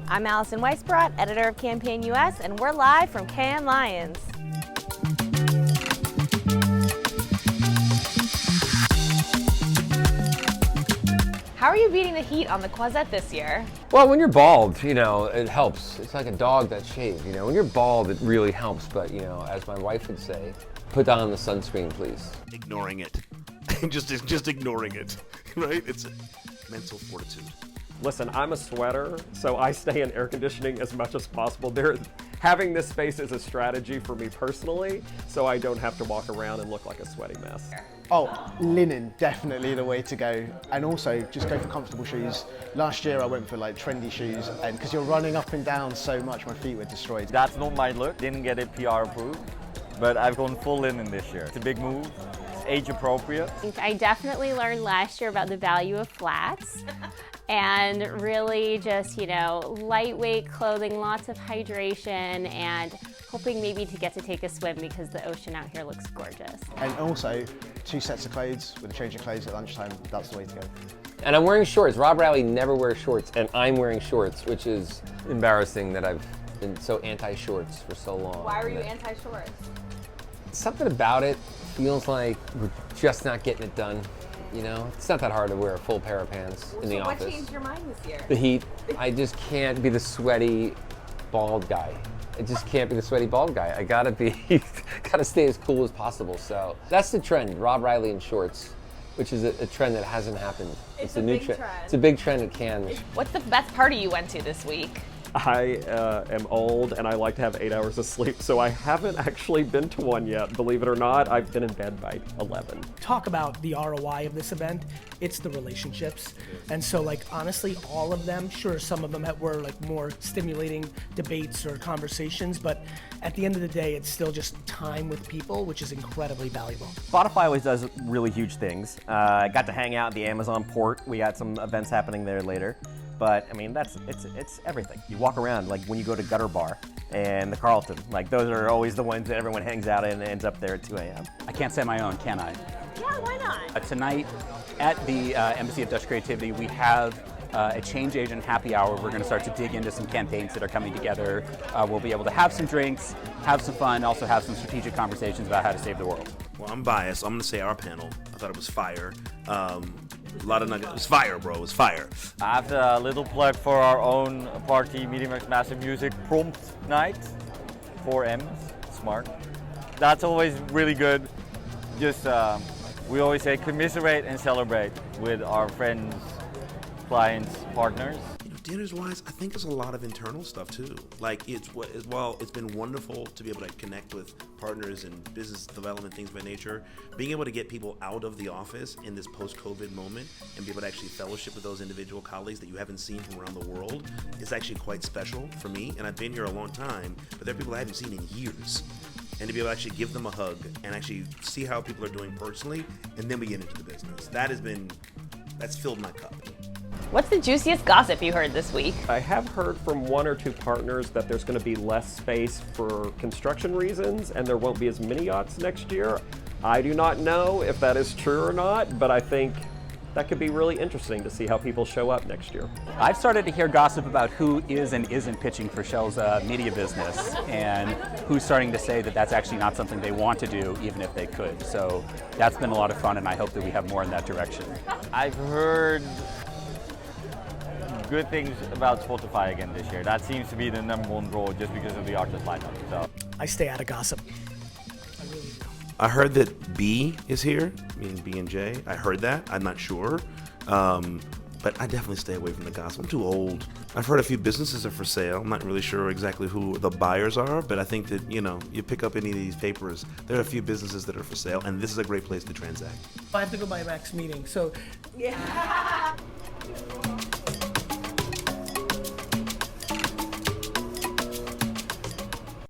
I'm Allison Weisbrot, editor of Campaign US, and we're live from Cannes Lions. How are you beating the heat on the Croisette this year? Well, when you're bald, it helps. It's like a dog that's shaved, When you're bald, it really helps. But, as my wife would say, put on the sunscreen, please. Ignoring it. just ignoring it, right? It's mental fortitude. Listen, I'm a sweater, so I stay in air conditioning as much as possible. Having this space is a strategy for me personally, so I don't have to walk around and look like a sweaty mess. Oh, linen, definitely the way to go. And also, just go for comfortable shoes. Last year I went for trendy shoes, and because you're running up and down so much, my feet were destroyed. That's not my look, didn't get it PR approved, but I've gone full linen this year. It's a big move, it's age appropriate. I definitely learned last year about the value of flats. And really just, lightweight clothing, lots of hydration, and hoping maybe to get to take a swim because the ocean out here looks gorgeous. And also, 2 sets of clothes with a change of clothes at lunchtime, that's the way to go. And I'm wearing shorts. Rob Riley never wears shorts, and I'm wearing shorts, which is embarrassing that I've been so anti-shorts for so long. Why were you anti-shorts? Something about it feels like we're just not getting it done. It's not that hard to wear a full pair of pants in the office. What changed your mind this year? The heat. I just can't be the sweaty, bald guy. I just can't be the sweaty, bald guy. I gotta stay as cool as possible. So that's the trend, Rob Riley in shorts, which is a trend that hasn't happened. It's a new trend. It's a big trend at Cannes. What's the best party you went to this week? I am old and I like to have 8 hours of sleep, so I haven't actually been to one yet. Believe it or not, I've been in bed by 11. Talk about the ROI of this event, it's the relationships. And so honestly, all of them, sure, some of them were more stimulating debates or conversations, but at the end of the day, it's still just time with people, which is incredibly valuable. Spotify always does really huge things. I got to hang out at the Amazon port. We got some events happening there later. But it's everything. You walk around, when you go to Gutter Bar and the Carlton, those are always the ones that everyone hangs out in and ends up there at 2 a.m. I can't say my own, can I? Yeah, why not? Tonight at the Embassy of Dutch Creativity, we have a change agent happy hour. We're going to start to dig into some campaigns that are coming together. We'll be able to have some drinks, have some fun, also have some strategic conversations about how to save the world. Well, I'm biased. I'm going to say our panel. I thought it was fire. A lot of nuggets. It was fire, bro. It was fire. I have a little plug for our own party, Medium X Massive Music Prompt Night, 4M, smart. That's always really good. Just, we always say commiserate and celebrate with our friends, clients, partners. Dinners-wise, I think there's a lot of internal stuff too. It's been wonderful to be able to connect with partners and business development, things of that nature. Being able to get people out of the office in this post-COVID moment and be able to actually fellowship with those individual colleagues that you haven't seen from around the world is actually quite special for me. And I've been here a long time, but there are people I haven't seen in years. And to be able to actually give them a hug and actually see how people are doing personally, and then we get into the business. That's filled my cup. What's the juiciest gossip you heard this week? I have heard from 1 or 2 partners that there's going to be less space for construction reasons and there won't be as many yachts next year. I do not know if that is true or not, but I think that could be really interesting to see how people show up next year. I've started to hear gossip about who is and isn't pitching for Shell's media business, and who's starting to say that that's actually not something they want to do, even if they could. So that's been a lot of fun, and I hope that we have more in that direction. I've heard good things about Spotify again this year. That seems to be the #1 draw just because of the artist lineup. So I stay out of gossip. I heard that B is here, meaning B and J. I heard that. I'm not sure. But I definitely stay away from the gossip. I'm too old. I've heard a few businesses are for sale. I'm not really sure exactly who the buyers are, but I think that, you pick up any of these papers, there are a few businesses that are for sale, and this is a great place to transact. I have to go by Mac's meeting, so yeah.